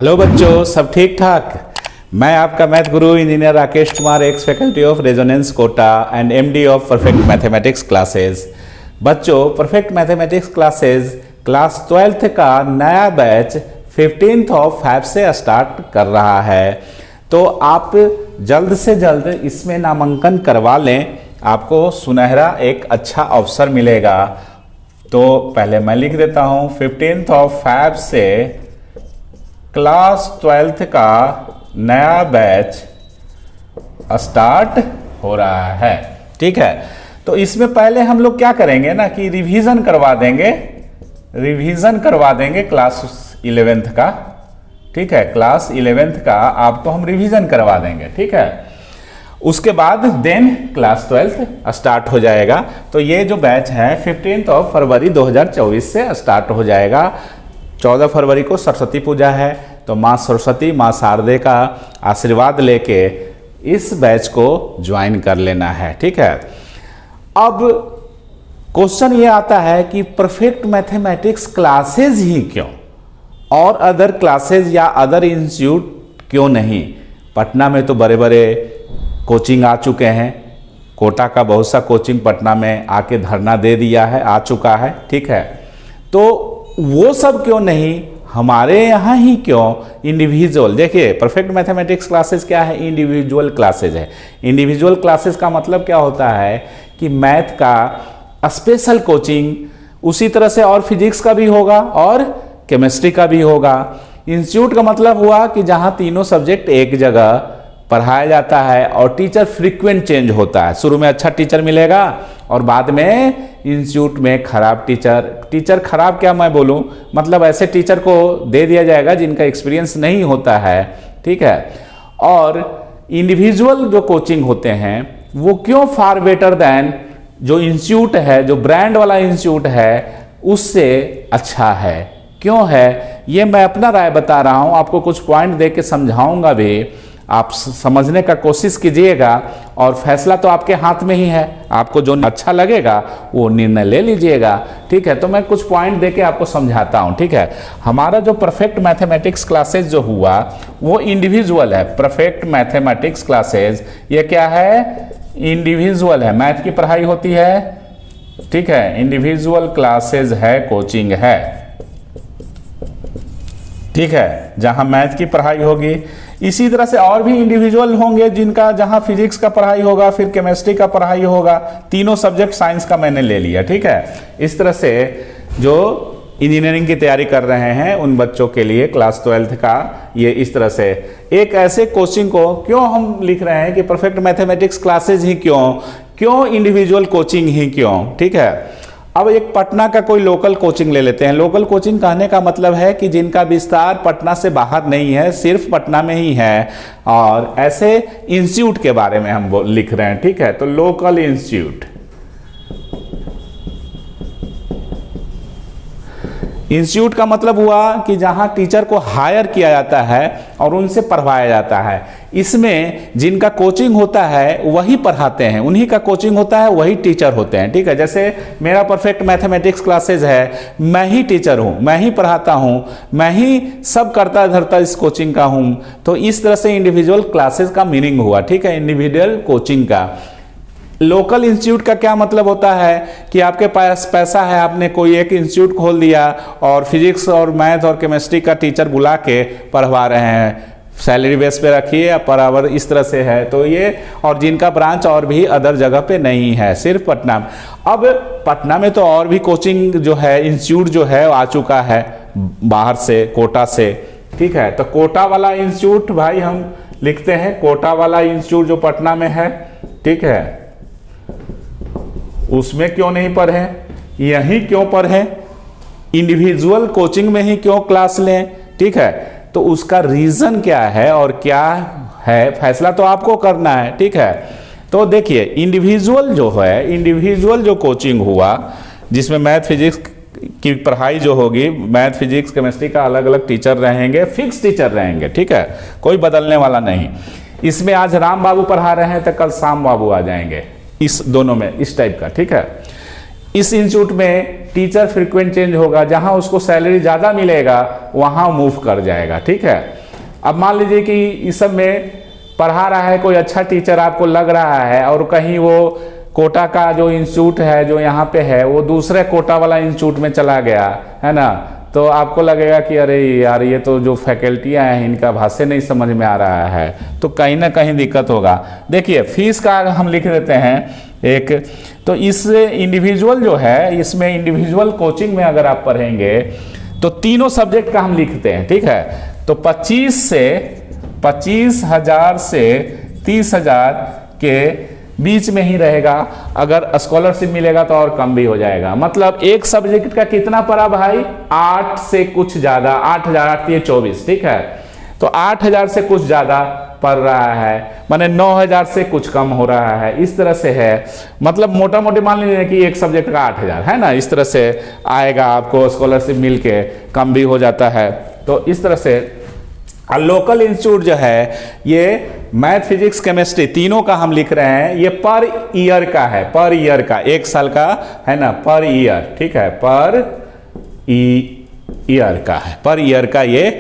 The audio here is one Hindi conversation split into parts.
हेलो बच्चों, सब ठीक ठाक। मैं आपका math guru engineer Rakesh Kumar, ex faculty of Resonance Kota and MD of perfect mathematics classes. बच्चों, perfect mathematics classes class 12th का नया बैच 15th ऑफ फेब से स्टार्ट कर रहा है, तो आप जल्द से जल्द इसमें नामांकन करवा लें, आपको सुनहरा एक अच्छा अवसर मिलेगा। तो पहले मैं लिख देता हूँ 15th ऑफ फेब से क्लास 12th का नया बैच स्टार्ट हो रहा है। ठीक है, तो इसमें पहले हम लोग क्या करेंगे ना कि रिवीजन करवा देंगे क्लास 11th का। ठीक है, क्लास 11th का आपको हम रिवीजन करवा देंगे। ठीक है, उसके बाद देन क्लास 12th स्टार्ट हो जाएगा। तो ये जो बैच है 15th ऑफ फरवरी 2024 से स्टार्ट हो जाएगा। 14 फरवरी को सरस्वती पूजा है, तो माँ सरस्वती, माँ शारदे का आशीर्वाद लेके इस बैच को ज्वाइन कर लेना है। ठीक है, अब क्वेश्चन ये आता है कि परफेक्ट मैथमेटिक्स क्लासेस ही क्यों और अदर क्लासेस या अदर इंस्टीट्यूट क्यों नहीं। पटना में तो बड़े बड़े कोचिंग आ चुके हैं, कोटा का बहुत सा कोचिंग पटना में आके धरना दे दिया है, आ चुका है। ठीक है, तो वो सब क्यों नहीं, हमारे यहाँ ही क्यों इंडिविजुअल। देखिए, परफेक्ट मैथमेटिक्स क्लासेस क्या है, इंडिविजुअल क्लासेस है। इंडिविजुअल क्लासेस का मतलब क्या होता है कि मैथ का स्पेशल कोचिंग, उसी तरह से और फिजिक्स का भी होगा और केमिस्ट्री का भी होगा। इंस्टीट्यूट का मतलब हुआ कि जहाँ तीनों सब्जेक्ट एक जगह पढ़ाया जाता है और टीचर फ्रीक्वेंट चेंज होता है। शुरू में अच्छा टीचर मिलेगा और बाद में इंस्टीट्यूट में खराब टीचर खराब क्या मैं बोलूं, मतलब ऐसे टीचर को दे दिया जाएगा जिनका एक्सपीरियंस नहीं होता है। ठीक है, और इंडिविजुअल जो कोचिंग होते हैं वो क्यों फार बेटर देन जो इंस्टीट्यूट है, जो ब्रांड वाला इंस्टीट्यूट है उससे अच्छा है। क्यों है ये मैं अपना राय बता रहा हूं, आपको कुछ पॉइंट दे के समझाऊंगा भी, आप समझने का कोशिश कीजिएगा और फैसला तो आपके हाथ में ही है। आपको जो अच्छा लगेगा वो निर्णय ले लीजिएगा। ठीक है, तो मैं कुछ पॉइंट देके आपको समझाता हूं। ठीक है, हमारा जो परफेक्ट मैथमेटिक्स क्लासेस जो हुआ वो इंडिविजुअल है। परफेक्ट मैथमेटिक्स क्लासेस ये क्या है, इंडिविजुअल है, मैथ की पढ़ाई होती है। ठीक है, इंडिविजुअल क्लासेस है, कोचिंग है। ठीक है, जहां मैथ की पढ़ाई होगी। इसी तरह से और भी इंडिविजुअल होंगे जिनका जहां फिजिक्स का पढ़ाई होगा, फिर केमिस्ट्री का पढ़ाई होगा। तीनों सब्जेक्ट साइंस का मैंने ले लिया। ठीक है, इस तरह से जो इंजीनियरिंग की तैयारी कर रहे हैं उन बच्चों के लिए क्लास 12th का ये इस तरह से एक ऐसे कोचिंग को क्यों हम लिख रहे हैं कि परफेक्ट मैथमेटिक्स क्लासेज ही क्यों इंडिविजुअल कोचिंग ही क्यों। ठीक है, अब एक पटना का कोई लोकल कोचिंग ले लेते हैं। लोकल कोचिंग कहने का मतलब है कि जिनका विस्तार पटना से बाहर नहीं है, सिर्फ पटना में ही है, और ऐसे इंस्टीट्यूट के बारे में हम लिख रहे हैं। ठीक है, तो लोकल इंस्टीट्यूट, इंस्टीट्यूट का मतलब हुआ कि जहां टीचर को हायर किया जाता है और उनसे पढ़वाया जाता है। इसमें जिनका कोचिंग होता है वही पढ़ाते हैं, उन्हीं का कोचिंग होता है, वही टीचर होते हैं। ठीक है, जैसे मेरा परफेक्ट मैथमेटिक्स क्लासेज है, मैं ही टीचर हूं, मैं ही पढ़ाता हूं, मैं ही सब करता धरता इस कोचिंग का हूं। तो इस तरह से इंडिविजुअल क्लासेज का मीनिंग हुआ। ठीक है, इंडिविजुअल कोचिंग का। लोकल इंस्टीट्यूट का क्या मतलब होता है कि आपके पास पैसा है, आपने कोई एक इंस्टीट्यूट खोल दिया और फिजिक्स और मैथ और केमिस्ट्री का टीचर बुला के पढ़वा रहे हैं, सैलरी बेस पे रखिए या पर आवर इस तरह से है। तो ये, और जिनका ब्रांच और भी अदर जगह पे नहीं है, सिर्फ पटना में। अब पटना में तो और भी कोचिंग जो है, इंस्टीट्यूट जो है आ चुका है बाहर से, कोटा से। ठीक है, तो कोटा वाला इंस्टीट्यूट भाई हम लिखते हैं, कोटा वाला इंस्टीट्यूट जो पटना में है। ठीक है, उसमें क्यों नहीं पढ़े, यहीं क्यों पढ़े, इंडिविजुअल कोचिंग में ही क्यों क्लास लें। ठीक है, तो उसका रीजन क्या है और क्या है, फैसला तो आपको करना है। ठीक है, तो देखिए इंडिविजुअल जो है, इंडिविजुअल जो कोचिंग हुआ जिसमें मैथ फिजिक्स की पढ़ाई जो होगी, मैथ फिजिक्स केमिस्ट्री का अलग अलग टीचर रहेंगे, फिक्स टीचर रहेंगे। ठीक है, कोई बदलने वाला नहीं। इसमें आज राम बाबू पढ़ा रहे हैं तो कल श्याम बाबू आ जाएंगे, इस दोनों में इस टाइप का। ठीक है, इस इंस्टीट्यूट में टीचर फ्रीक्वेंट चेंज होगा, जहां उसको सैलरी ज़्यादा मिलेगा वहां मूव कर जाएगा। ठीक है, अब मान लीजिए कि इस सब में पढ़ा रहा है कोई अच्छा टीचर आपको लग रहा है, और कहीं वो कोटा का जो इंस्टीट्यूट है जो यहाँ पे है वो दूसरे कोटा वाला इंस्टीट्यूट में चला गया है ना, तो आपको लगेगा कि अरे यार ये तो जो फैकल्टियाँ हैं इनका भाषा नहीं समझ में आ रहा है, तो कहीं ना कहीं दिक्कत होगा। देखिए फीस का हम लिख देते हैं एक, तो इस इंडिविजुअल जो है इसमें इंडिविजुअल कोचिंग में अगर आप पढ़ेंगे तो तीनों सब्जेक्ट का हम लिखते हैं। ठीक है, तो 25,000 से 30,000 के बीच में ही रहेगा। अगर स्कॉलरशिप मिलेगा तो और कम भी हो जाएगा। मतलब एक सब्जेक्ट का कितना पड़ा भाई, 8 से कुछ ज्यादा, 8,000 8 × 24। ठीक है, तो 8,000 से कुछ ज्यादा पड़ रहा है, माने 9,000 से कुछ कम हो रहा है, इस तरह से है। मतलब मोटा मोटी मान लीजिए कि एक सब्जेक्ट का 8,000 है ना, इस तरह से आएगा आपको, स्कॉलरशिप मिल के कम भी हो जाता है। तो इस तरह से लोकल इंस्टीट्यूट जो है ये मैथ फिजिक्स केमिस्ट्री तीनों का हम लिख रहे हैं, ये पर ईयर का है, पर ईयर का, एक साल का है ना, पर ईयर। ठीक है, पर ईयर का है, पर ईयर का ये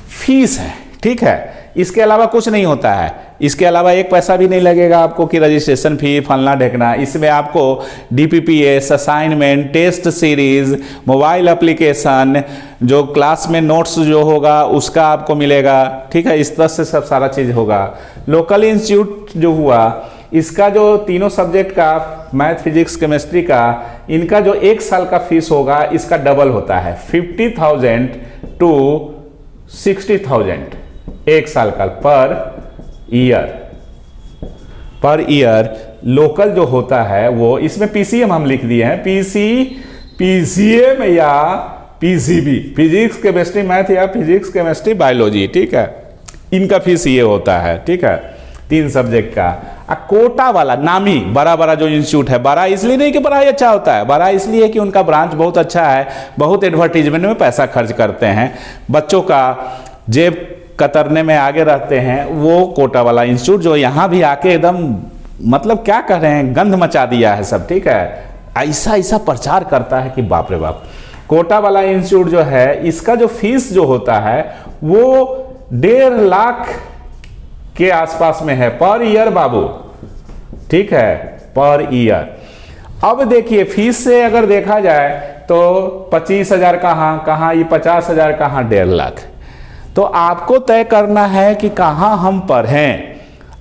फीस है। ठीक है, इसके अलावा कुछ नहीं होता है, इसके अलावा एक पैसा भी नहीं लगेगा आपको कि रजिस्ट्रेशन फी फलना ढेकना। इसमें आपको DPPS, assignment, test series, mobile application, जो क्लास में नोट्स जो होगा उसका आपको मिलेगा। ठीक है, इस तरह से सब सारा चीज़ होगा। लोकल इंस्टीट्यूट जो हुआ इसका जो तीनों सब्जेक्ट का मैथ फिजिक्स केमिस्ट्री का, इनका जो एक साल का फीस होगा इसका डबल होता है, 50,000 to 60,000 एक साल का पर ईयर। लोकल जो होता है वो, इसमें PCM हम लिख दिए हैं, PCM या PCB, फिजिक्स केमिस्ट्री मैथ या फिजिक्स केमिस्ट्री बायोलॉजी। ठीक है, इनका फीस ये होता है। ठीक है, 3 सब्जेक्ट का। कोटा वाला नामी बड़ा जो इंस्टीट्यूट है, बड़ा इसलिए नहीं कि पढ़ाई अच्छा होता है, बड़ा इसलिए कि उनका ब्रांच बहुत अच्छा है, बहुत एडवर्टीजमेंट में पैसा खर्च करते हैं, बच्चों का जेब कतरने में आगे रहते हैं, वो कोटा वाला इंस्टीट्यूट जो यहाँ भी आके एकदम मतलब क्या कह रहे हैं, गंध मचा दिया है सब। ठीक है, ऐसा प्रचार करता है कि बाप रे बाप। कोटा वाला इंस्टीट्यूट जो है इसका जो फीस जो होता है वो 1.5 लाख के आसपास में है पर ईयर बाबू। ठीक है, पर ईयर। अब देखिए फीस से अगर देखा जाए तो 25,000 कहाँ, ये 50,000 कहाँ, 1.5 लाख। तो आपको तय करना है कि कहाँ हम पढ़ें।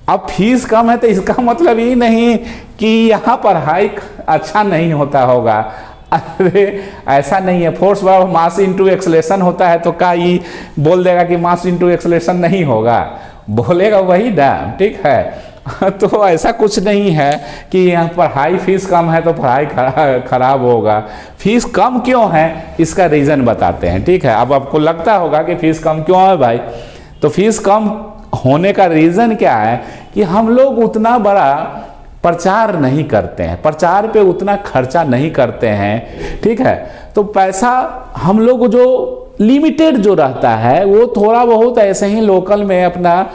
अब फीस कम है तो इसका मतलब ये नहीं कि यहाँ पढ़ाई अच्छा नहीं होता होगा। अरे ऐसा नहीं है, force verb mass into acceleration होता है तो क्या ये बोल देगा कि मास इनटू एक्सेलरेशन नहीं होगा, बोलेगा वही ना। ठीक है, तो ऐसा कुछ नहीं है कि यहाँ पढ़ाई फीस कम है तो पढ़ाई खराब होगा। फीस कम क्यों है इसका रीज़न बताते हैं। ठीक है, अब आपको लगता होगा कि फीस कम क्यों है भाई, तो फीस कम होने का रीज़न क्या है कि हम लोग उतना बड़ा प्रचार नहीं करते हैं, प्रचार पे उतना खर्चा नहीं करते हैं। ठीक है, तो पैसा हम लोग जो लिमिटेड जो रहता है वो थोड़ा बहुत ऐसे ही लोकल में अपना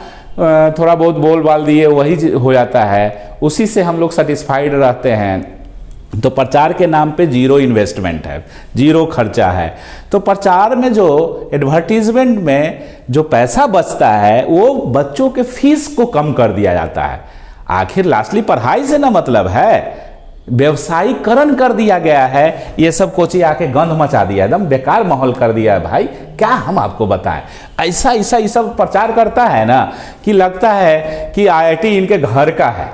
थोड़ा बहुत बोल बाल दिए वही हो जाता है, उसी से हम लोग सेटिस्फाइड रहते हैं। तो प्रचार के नाम पे जीरो इन्वेस्टमेंट है, जीरो खर्चा है। तो प्रचार में जो एडवर्टीजमेंट में जो पैसा बचता है वो बच्चों के फीस को कम कर दिया जाता है। आखिर लास्टली पढ़ाई से ना मतलब है, व्यवसायीकरण कर दिया गया है। ये सब कोची आके गंध मचा दिया, एकदम बेकार माहौल कर दिया है भाई, क्या हम आपको बताएं। ऐसा ये सब प्रचार करता है ना कि लगता है कि IIT इनके घर का है,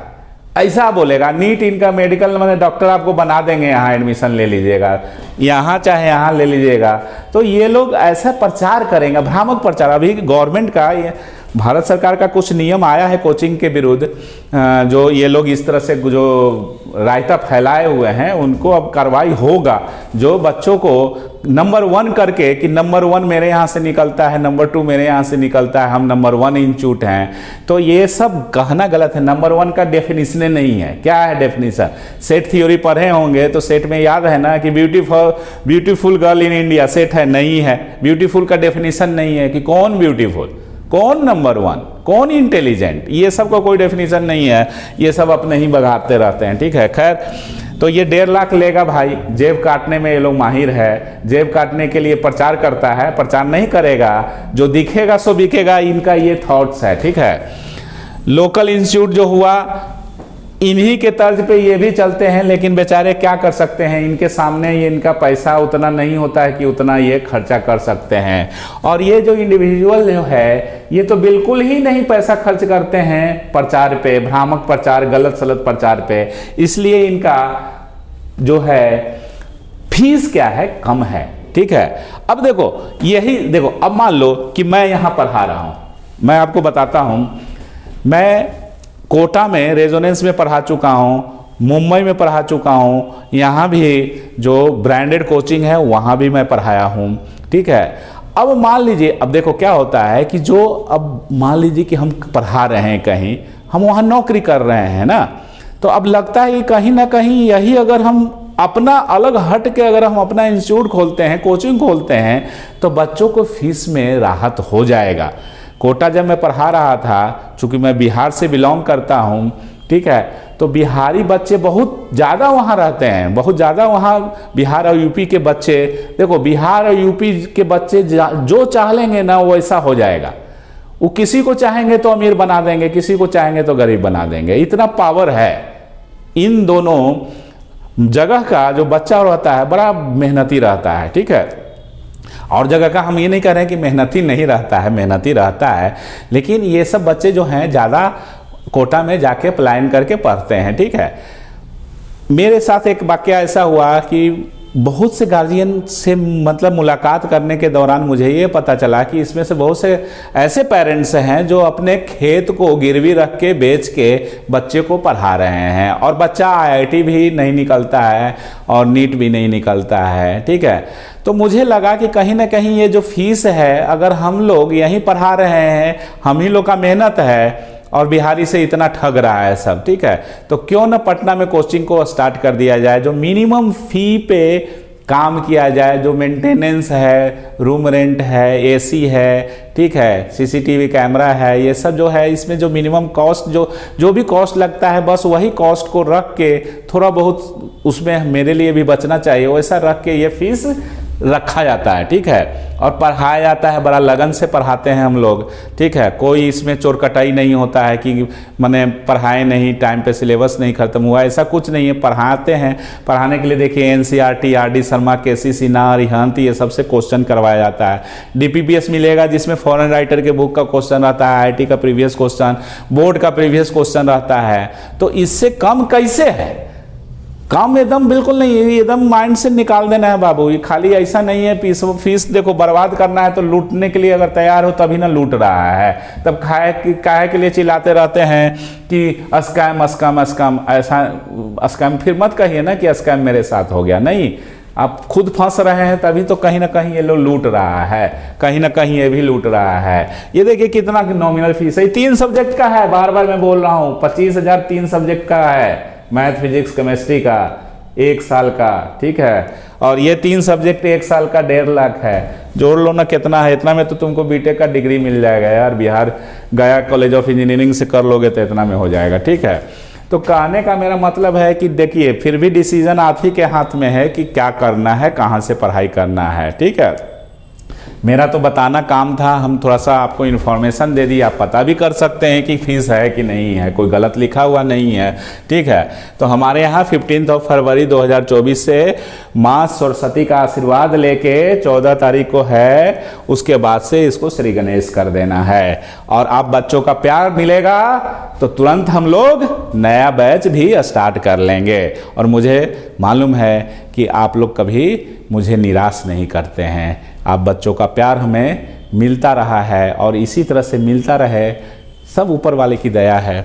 ऐसा बोलेगा। नीट इनका मेडिकल मतलब डॉक्टर आपको बना देंगे, यहाँ एडमिशन ले लीजिएगा, यहाँ चाहे यहाँ ले लीजिएगा। तो ये लोग ऐसा प्रचार करेंगे, भ्रामक प्रचार। अभी गवर्नमेंट का ये भारत सरकार का कुछ नियम आया है कोचिंग के विरुद्ध, जो ये लोग इस तरह से जो रायता फैलाए हुए हैं उनको अब कार्रवाई होगा। जो बच्चों को नंबर 1 करके कि नंबर 1 मेरे यहाँ से निकलता है, नंबर 2 मेरे यहाँ से निकलता है, हम नंबर 1 इंस्टीट्यूट हैं, तो ये सब कहना गलत है। नंबर 1 का डेफिनेशन नहीं है। क्या है डेफिनेशन? सेट थ्योरी पढ़े होंगे तो सेट में याद है ना कि beautiful girl in India set है, नहीं है। ब्यूटीफुल का डेफिनेशन नहीं है कि कौन ब्यूटीफुल, कौन नंबर 1, कौन इंटेलिजेंट, ये सब का कोई डेफिनेशन नहीं है, ये सब अपने ही बगाते रहते हैं। ठीक है, खैर तो ये 1.5 लाख लेगा भाई, जेब काटने में ये लोग माहिर है, जेब काटने के लिए प्रचार करता है, प्रचार नहीं करेगा, जो दिखेगा सो बिकेगा, इनका ये थॉट्स है। ठीक है, लोकल इंस्टीट्यूट जो हुआ इन्हीं के तर्ज पे ये भी चलते हैं, लेकिन बेचारे क्या कर सकते हैं, इनके सामने ये इनका पैसा उतना नहीं होता है कि उतना ये खर्चा कर सकते हैं। और ये जो इंडिविजुअल जो है ये तो बिल्कुल ही नहीं पैसा खर्च करते हैं प्रचार पे, भ्रामक प्रचार, गलत सलत प्रचार पे, इसलिए इनका जो है फीस क्या है, कम है। ठीक है, अब देखो यही देखो, अब मान लो कि मैं यहाँ पढ़ा रहा हूँ, मैं आपको बताता हूँ, मैं कोटा में रेजोनेंस में पढ़ा चुका हूँ, मुंबई में पढ़ा चुका हूँ, यहाँ भी जो ब्रांडेड कोचिंग है वहाँ भी मैं पढ़ाया हूँ। ठीक है, अब मान लीजिए, अब देखो क्या होता है कि जो अब मान लीजिए कि हम पढ़ा रहे हैं कहीं, हम वहाँ नौकरी कर रहे हैं ना, तो अब लगता है कि कहीं ना कहीं यही अगर हम अपना अलग हट के अगर हम अपना इंस्टीट्यूट खोलते हैं, कोचिंग खोलते हैं, तो बच्चों को फीस में राहत हो जाएगा। कोटा जब मैं पढ़ा रहा था, चूँकि मैं बिहार से बिलोंग करता हूँ, ठीक है, तो बिहारी बच्चे बहुत ज़्यादा वहाँ रहते हैं, बहुत ज़्यादा वहाँ बिहार और यूपी के बच्चे, देखो बिहार और यूपी के बच्चे जो चाह लेंगे ना वैसा हो जाएगा। वो किसी को चाहेंगे तो अमीर बना देंगे, किसी को चाहेंगे तो गरीब बना देंगे, इतना पावर है इन दोनों जगह का। जो बच्चा रहता है बड़ा मेहनती रहता है। ठीक है, और जगह का हम ये नहीं कह रहे हैं कि मेहनती नहीं रहता है, मेहनती रहता है, लेकिन ये सब बच्चे जो हैं ज़्यादा कोटा में जाके पलायन करके पढ़ते हैं। ठीक है, मेरे साथ एक वाकया ऐसा हुआ कि बहुत से गार्जियन से मतलब मुलाकात करने के दौरान मुझे ये पता चला कि इसमें से बहुत से ऐसे पेरेंट्स हैं जो अपने खेत को गिरवी रख के बेच के बच्चे को पढ़ा रहे हैं, और बच्चा IIT भी नहीं निकलता है और नीट भी नहीं निकलता है। ठीक है, तो मुझे लगा कि कहीं ना कहीं ये जो फीस है, अगर हम लोग यहीं पढ़ा रहे हैं, हम ही लोग का मेहनत है, और बिहारी से इतना ठग रहा है सब, ठीक है, तो क्यों ना पटना में कोचिंग को स्टार्ट कर दिया जाए, जो मिनिमम फी पे काम किया जाए, जो मेंटेनेंस है, रूम रेंट है, AC है, ठीक है, CCTV कैमरा है, ये सब जो है, इसमें जो मिनिमम कॉस्ट जो भी कॉस्ट लगता है, बस वही कॉस्ट को रख के थोड़ा बहुत उसमें मेरे लिए भी बचना चाहिए, वैसा रख के ये फीस रखा जाता है। ठीक है, और पढ़ाया जाता है, बड़ा लगन से पढ़ाते हैं हम लोग। ठीक है, कोई इसमें चोर कटाई नहीं होता है कि मैंने पढ़ाए नहीं, टाइम पे सिलेबस नहीं खत्म हुआ, ऐसा कुछ नहीं है, पढ़ाते हैं। पढ़ाने के लिए देखिए NCERT, RD Sharma, KC Sinha, Arihant, ये सबसे क्वेश्चन करवाया जाता है। DPPS मिलेगा जिसमें फॉरेन राइटर के बुक का क्वेश्चन रहता है, IIT का प्रीवियस क्वेश्चन, बोर्ड का प्रीवियस क्वेश्चन रहता है। तो इससे कम कैसे है? काम एकदम बिल्कुल नहीं है, एकदम माइंड से निकाल देना है बाबू। ये खाली ऐसा नहीं है फीस देखो बर्बाद करना है तो लूटने के लिए अगर तैयार हो तभी ना लूट रहा है, तब काहे के लिए चिल्लाते रहते हैं कि स्कैम स्कैम स्कैम। ऐसा स्कैम फिर मत कहिए ना कि स्कैम मेरे साथ हो गया, नहीं, आप खुद फंस रहे हैं तभी तो कहीं ना कहीं ये लोग लूट रहा है, कहीं ना कहीं ये भी लूट रहा है। ये देखिए कितना नॉमिनल फीस है, 3 सब्जेक्ट का है, बार बार मैं बोल रहा हूँ, 25,000 3 सब्जेक्ट का है, मैथ फिजिक्स केमिस्ट्री का 1 साल का। ठीक है, और ये 3 सब्जेक्ट 1 साल का 1.5 लाख है। जोड़ लो ना कितना है, इतना में तो तुमको बीटेक का डिग्री मिल जाएगा यार, बिहार गया कॉलेज ऑफ इंजीनियरिंग से कर लोगे तो इतना में हो जाएगा। ठीक है, तो कहने का मेरा मतलब है कि देखिए फिर भी डिसीजन आप ही के हाथ में है कि क्या करना है, कहाँ से पढ़ाई करना है। ठीक है, मेरा तो बताना काम था, हम थोड़ा सा आपको इन्फॉर्मेशन दे दी, आप पता भी कर सकते हैं कि फीस है कि नहीं है, कोई गलत लिखा हुआ नहीं है। ठीक है, तो हमारे यहाँ 15 फरवरी 2024 से माँ सरस्वती का आशीर्वाद लेके 14 तारीख को है, उसके बाद से इसको श्री गणेश कर देना है, और आप बच्चों का प्यार मिलेगा तो तुरंत हम लोग नया बैच भी स्टार्ट कर लेंगे। और मुझे मालूम है कि आप लोग कभी मुझे निराश नहीं करते हैं, आप बच्चों का प्यार हमें मिलता रहा है और इसी तरह से मिलता रहे, सब ऊपर वाले की दया है।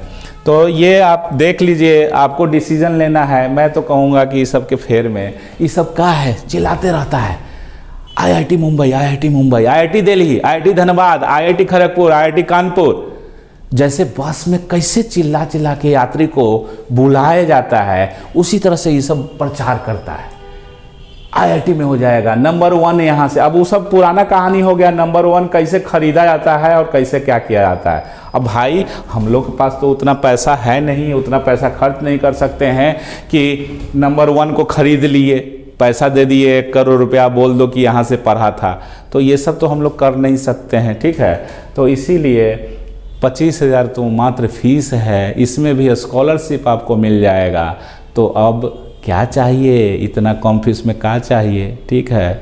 तो ये आप देख लीजिए, आपको डिसीजन लेना है। मैं तो कहूँगा कि इस सब के फेर में ये सब का है, चिल्लाते रहता है IIT Mumbai, IIT Mumbai, IIT Delhi, IIT Dhanbad, IIT Kharagpur, IIT Kanpur, जैसे बस में कैसे चिल्ला चिल्ला के यात्री को बुलाया जाता है, उसी तरह से ये सब प्रचार करता है। IIT में हो जाएगा नंबर 1 यहाँ से। अब वो सब पुराना कहानी हो गया, नंबर 1 कैसे खरीदा जाता है और कैसे क्या किया जाता है। अब भाई हम लोग के पास तो उतना पैसा है नहीं, उतना पैसा खर्च नहीं कर सकते हैं कि नंबर 1 को खरीद लिए, पैसा दे दिए 1 करोड़ रुपया, बोल दो कि यहाँ से पढ़ा था। तो ये सब तो हम लोग कर नहीं सकते हैं, ठीक है। तो इसीलिए 25,000 तो मात्र फीस है, इसमें भी स्कॉलरशिप आपको मिल जाएगा। तो अब क्या चाहिए, इतना कम फीस में क्या चाहिए, ठीक है।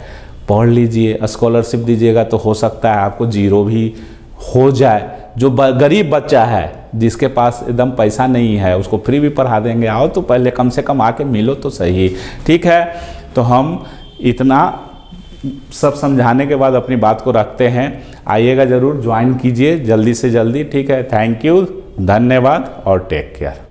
पढ़ लीजिए, स्कॉलरशिप दीजिएगा तो हो सकता है आपको 0 भी हो जाए। जो गरीब बच्चा है जिसके पास एकदम पैसा नहीं है उसको फ्री भी पढ़ा देंगे। आओ तो पहले कम से कम आके मिलो तो सही, ठीक है। तो हम इतना सब समझाने के बाद अपनी बात को रखते हैं। आइएगा ज़रूर, ज्वाइन कीजिए जल्दी से जल्दी, ठीक है। थैंक यू, धन्यवाद और टेक केयर।